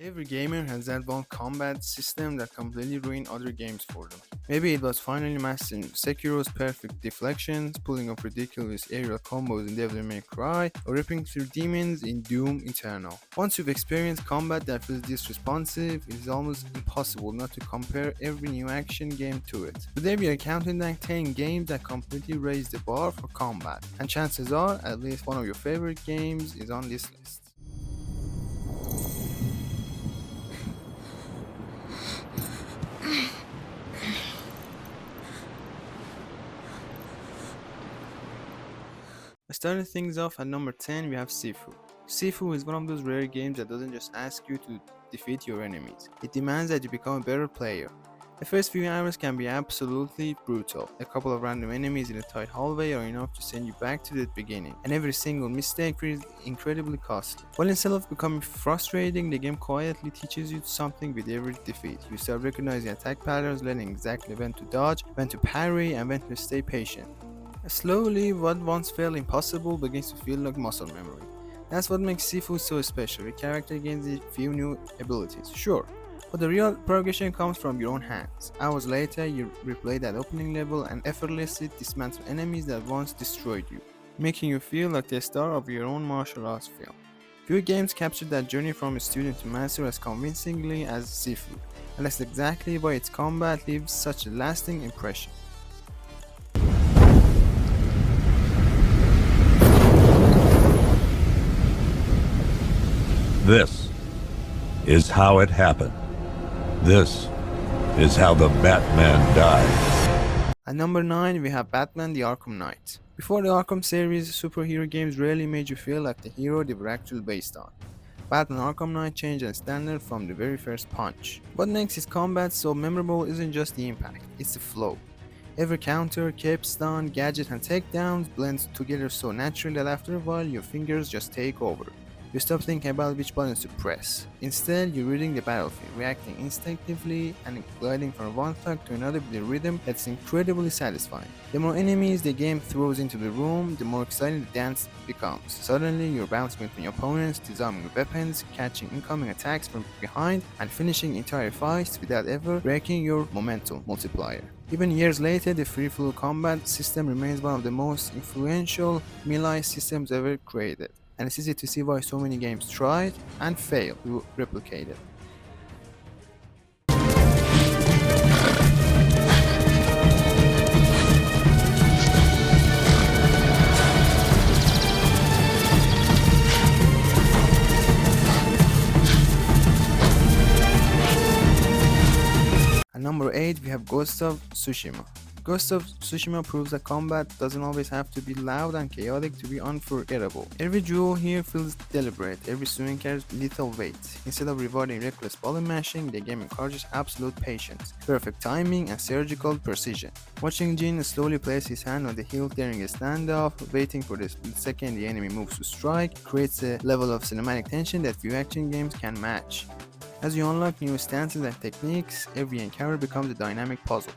Every gamer has that one combat system that completely ruined other games for them. Maybe it was finally mastering Sekiro's perfect deflections, pulling off ridiculous aerial combos in Devil May Cry, or ripping through demons in Doom Eternal. Once you've experienced combat that feels this responsive, it is almost impossible not to compare every new action game to it. Today we are counting down 10 games that completely raise the bar for combat, and chances are at least one of your favorite games is on this list. Starting things off at number 10, we have Sifu. Sifu is one of those rare games that doesn't just ask you to defeat your enemies, it demands that you become a better player. The first few hours can be absolutely brutal. A couple of random enemies in a tight hallway are enough to send you back to the beginning, and every single mistake feels incredibly costly. While instead of becoming frustrating, the game quietly teaches you something with every defeat. You start recognizing attack patterns, learning exactly when to dodge, when to parry, and when to stay patient. Slowly, what once felt impossible begins to feel like muscle memory. That's what makes Sifu so special. Your character gains a few new abilities, sure, but the real progression comes from your own hands. Hours later, you replay that opening level and effortlessly dismantle enemies that once destroyed you, making you feel like the star of your own martial arts film. Few games capture that journey from a student to master as convincingly as Sifu, and that's exactly why its combat leaves such a lasting impression. This is how it happened. This is how the Batman died. At number 9, we have Batman the Arkham Knight. Before the Arkham series, superhero games rarely made you feel like the hero they were actually based on. Batman Arkham Knight changed the standard from the very first punch. What makes his combat so memorable isn't just the impact, it's the flow. Every counter, cape, stun, gadget, and takedowns blend together so naturally that after a while your fingers just take over. You stop thinking about which buttons to press. Instead, you're reading the battlefield, reacting instinctively and gliding from one thug to another with a rhythm that's incredibly satisfying. The more enemies the game throws into the room, the more exciting the dance becomes. Suddenly, you're bouncing between opponents, disarming weapons, catching incoming attacks from behind, and finishing entire fights without ever breaking your momentum multiplier. Even years later, the free flow combat system remains one of the most influential melee systems ever created, and it's easy to see why so many games tried and failed to replicate it. At number 8, we have Ghost of Tsushima. Ghost of Tsushima proves that combat doesn't always have to be loud and chaotic to be unforgettable. Every duel here feels deliberate, every swing carries lethal weight. Instead of rewarding reckless button mashing, the game encourages absolute patience, perfect timing, and surgical precision. Watching Jin slowly place his hand on the hilt during a standoff, waiting for the split second the enemy moves to strike, creates a level of cinematic tension that few action games can match. As you unlock new stances and techniques, every encounter becomes a dynamic puzzle.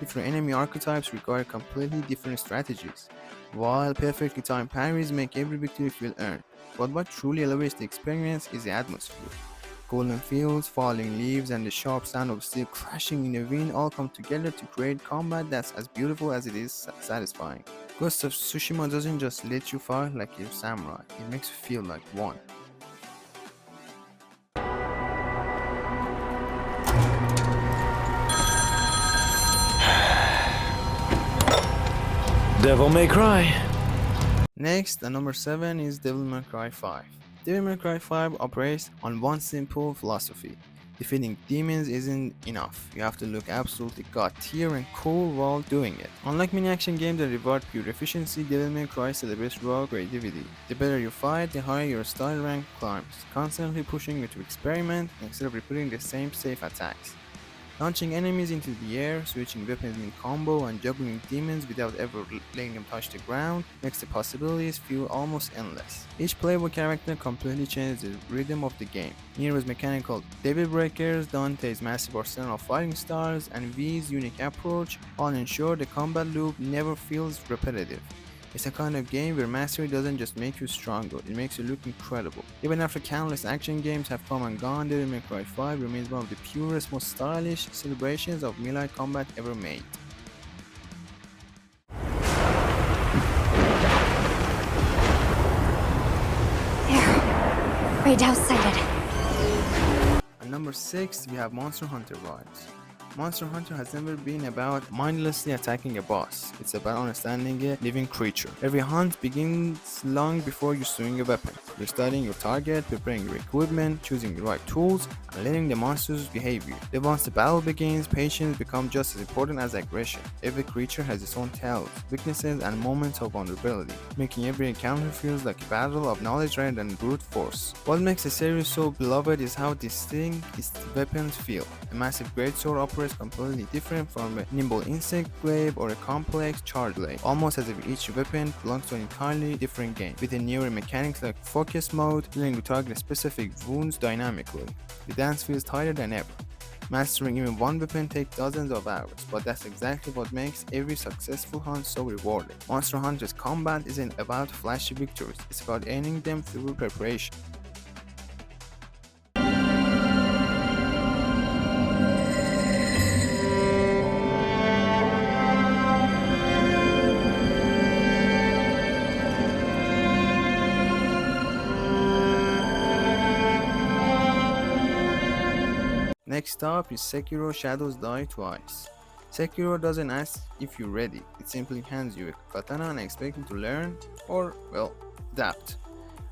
Different enemy archetypes require completely different strategies, while perfectly timed parries make every victory feel earned. But what truly elevates the experience is the atmosphere. Golden fields, falling leaves, and the sharp sound of steel crashing in the wind all come together to create combat that's as beautiful as it is satisfying. Ghost of Tsushima doesn't just let you fight like a samurai, it makes you feel like one. Devil May Cry. Next, at number 7 is Devil May Cry 5. Devil May Cry 5 operates on one simple philosophy. Defeating demons isn't enough. You have to look absolutely god tier and cool while doing it. Unlike many action games that reward pure efficiency, Devil May Cry celebrates raw creativity. The better you fight, the higher your style rank climbs, constantly pushing you to experiment instead of repeating the same safe attacks. Launching enemies into the air, switching weapons mid-combo, and juggling demons without ever letting them touch the ground makes the possibilities feel almost endless. Each playable character completely changes the rhythm of the game. Nero's mechanical devil breakers, Dante's massive arsenal of fighting styles, and V's unique approach all ensure the combat loop never feels repetitive. It's a kind of game where mastery doesn't just make you stronger, it makes you look incredible. Even after countless action games have come and gone, Devil May Cry 5 remains one of the purest, most stylish celebrations of melee combat ever made. There. Radar sighted. At number 6, we have Monster Hunter Rise. Monster Hunter has never been about mindlessly attacking a boss. It's about understanding a living creature. Every hunt begins long before you swing a weapon. You're studying your target, preparing your equipment, choosing the right tools, and letting the monsters behave you. Then once the battle begins, patience becomes just as important as aggression. Every creature has its own talents, weaknesses, and moments of vulnerability, making every encounter feels like a battle of knowledge rather than brute force. What makes the series so beloved is how distinct its weapons feel. A massive greatsword operates completely different from a nimble insect glaive or a complex charge blade, almost as if each weapon belongs to an entirely different game, with a newer mechanics like focus mode, dealing with target specific wounds dynamically. The dance feels tighter than ever. Mastering even one weapon takes dozens of hours, but that's exactly what makes every successful hunt so rewarding. Monster Hunter's combat isn't about flashy victories, it's about earning them through preparation. Next up is Sekiro Shadows Die Twice. Sekiro doesn't ask if you're ready, it simply hands you a katana and expects you to learn, or, well, adapt.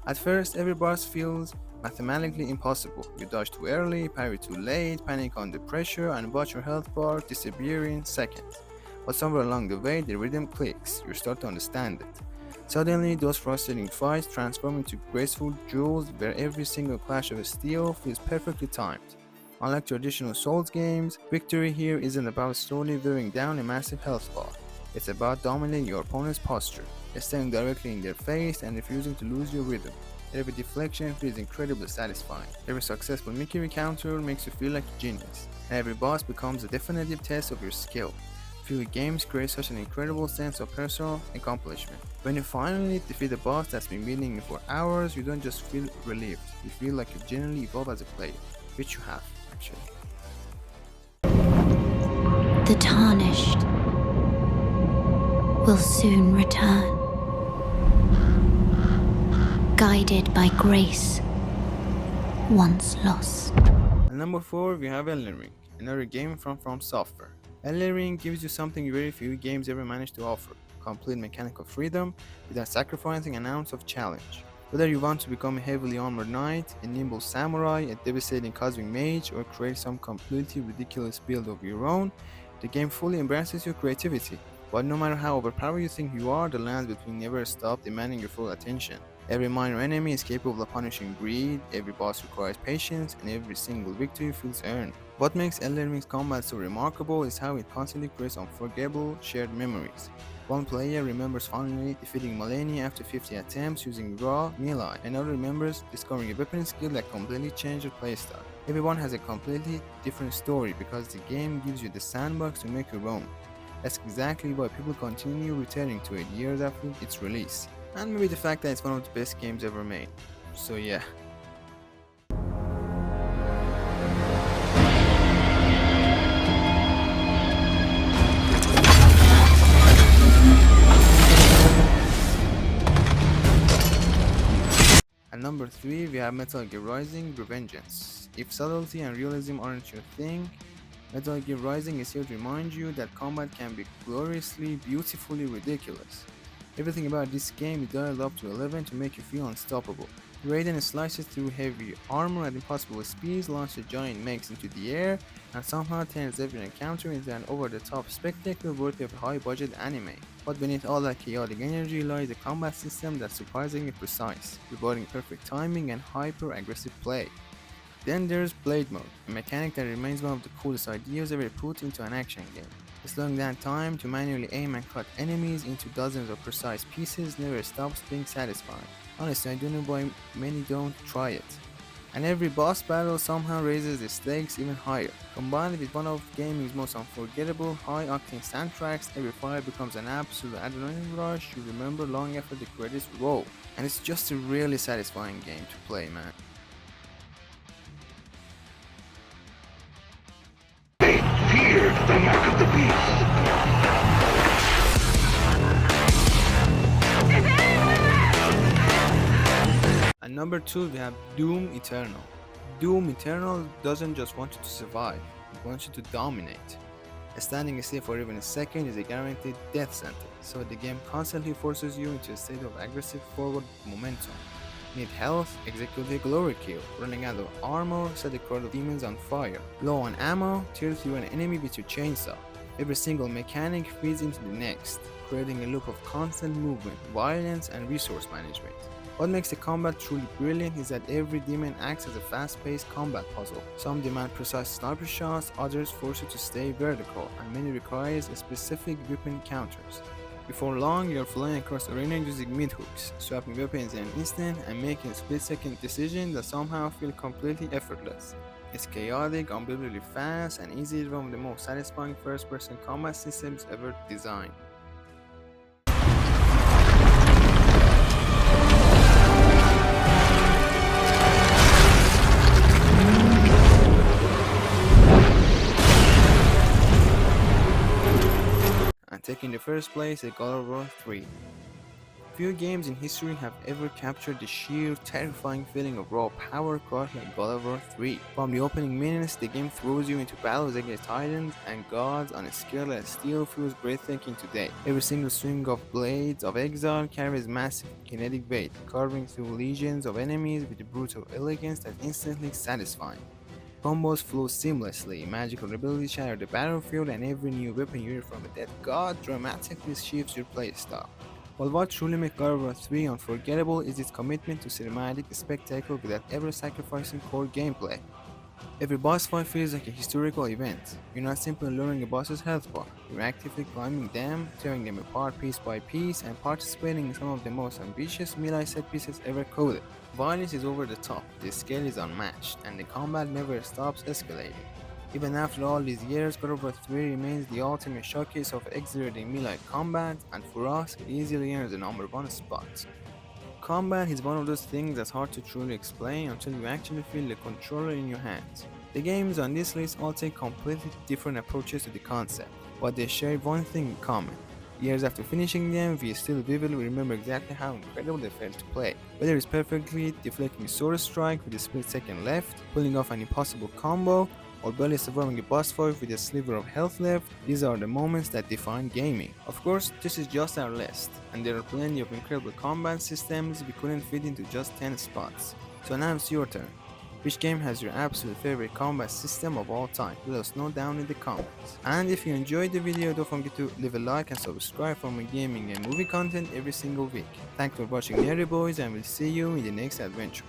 At first, every boss feels mathematically impossible. You dodge too early, parry too late, panic under pressure, and watch your health bar disappear in seconds. But somewhere along the way, the rhythm clicks, you start to understand it. Suddenly, those frustrating fights transform into graceful duels where every single clash of steel feels perfectly timed. Unlike traditional Souls games, victory here isn't about slowly wearing down a massive health bar. It's about dominating your opponent's posture, staring directly in their face and refusing to lose your rhythm. Every deflection feels incredibly satisfying. Every successful Mickey encounter makes you feel like a genius, and every boss becomes a definitive test of your skill. Few games create such an incredible sense of personal accomplishment. When you finally defeat a boss that's been beating you for hours, you don't just feel relieved, you feel like you genuinely evolve as a player, which you have. The tarnished will soon return, guided by grace once lost. At number 4, we have Elden Ring, another game from Software. Elden Ring gives you something very few games ever manage to offer: complete mechanical freedom without sacrificing an ounce of challenge. Whether you want to become a heavily armored knight, a nimble samurai, a devastating cosmic mage, or create some completely ridiculous build of your own, the game fully embraces your creativity. But no matter how overpowered you think you are, the lands between never stop demanding your full attention. Every minor enemy is capable of punishing greed, every boss requires patience, and every single victory feels earned. What makes Elden Ring's combat so remarkable is how it constantly creates unforgettable shared memories. One player remembers finally defeating Malenia after 50 attempts using raw melee. Another remembers discovering a weapon skill that completely changed their playstyle. Everyone has a completely different story because the game gives you the sandbox to make your own. That's exactly why people continue returning to it years after its release. And maybe the fact that it's one of the best games ever made. So yeah. At number 3, we have Metal Gear Rising: Revengeance. If subtlety and realism aren't your thing, Metal Gear Rising is here to remind you that combat can be gloriously, beautifully ridiculous. Everything about this game is dialed up to 11 to make you feel unstoppable. Raiden slices through heavy armor at impossible speeds, launches giant mechs into the air, and somehow turns every encounter into an over-the-top spectacle worthy of a high-budget anime. But beneath all that chaotic energy lies a combat system that's surprisingly precise, rewarding perfect timing and hyper-aggressive play. Then there's Blade Mode, a mechanic that remains one of the coolest ideas ever put into an action game. Slowing down time to manually aim and cut enemies into dozens of precise pieces never stops being satisfying. Honestly, I don't know why many don't try it. and every boss battle somehow raises the stakes even higher. Combined with one of gaming's most unforgettable, high-octane soundtracks, every fight becomes an absolute adrenaline rush you remember long after the credits roll. And it's just a really satisfying game to play, man. Fear the mark of the beast. At number 2 we have Doom Eternal. Doom Eternal doesn't just want you to survive, it wants you to dominate. Standing still for even a second is a guaranteed death sentence, so the game constantly forces you into a state of aggressive forward momentum. Need health, execute a glory kill. Running out of armor, set a crowd of demons on fire. Low on ammo, tear through an enemy with your chainsaw. Every single mechanic feeds into the next, creating a loop of constant movement, violence, and resource management. What makes the combat truly brilliant is that every demon acts as a fast-paced combat puzzle. Some demand precise sniper shots, others force you to stay vertical, and many requires specific weapon counters. Before long, you're flying across the arena using mid-hooks, swapping weapons in an instant, and making split-second decisions that somehow feel completely effortless. It's chaotic, unbelievably fast, and easily one of the most satisfying first-person combat systems ever designed. And taking the first place is God of War 3. Few games in history have ever captured the sheer, terrifying feeling of raw power quite like God of War 3. From the opening minutes, the game throws you into battles against titans and gods on a scale that still feels breathtaking today. Every single swing of Blades of Exile carries massive kinetic weight, carving through legions of enemies with a brutal elegance that's instantly satisfying. Combos flow seamlessly, magical abilities shatter the battlefield, and every new weapon you hear from a dead god dramatically shifts your playstyle. While what truly makes God of War 3 unforgettable is its commitment to cinematic spectacle without ever sacrificing core gameplay. Every boss fight feels like a historical event. You're not simply lowering a boss's health bar, you're actively climbing them, tearing them apart piece by piece, and participating in some of the most ambitious melee set pieces ever coded. Violence is over the top, the scale is unmatched, and the combat never stops escalating. Even after all these years, God of War 3 remains the ultimate showcase of exhilarating melee combat, and for us, it easily earns the number 1 spot. Combat is one of those things that's hard to truly explain until you actually feel the controller in your hands. The games on this list all take completely different approaches to the concept, but they share one thing in common. Years after finishing them, we still vividly remember exactly how incredible they felt to play. Whether it's perfectly deflecting a sword strike with a split second left, pulling off an impossible combo, or barely surviving a boss fight with a sliver of health left, these are the moments that define gaming. Of course, this is just our list, and there are plenty of incredible combat systems we couldn't fit into just 10 spots. So now it's your turn. Which game has your absolute favorite combat system of all time? Let us know down in the comments. And if you enjoyed the video, don't forget to leave a like and subscribe for more gaming and movie content every single week. Thanks for watching Nerdy Boys, and we'll see you in the next adventure.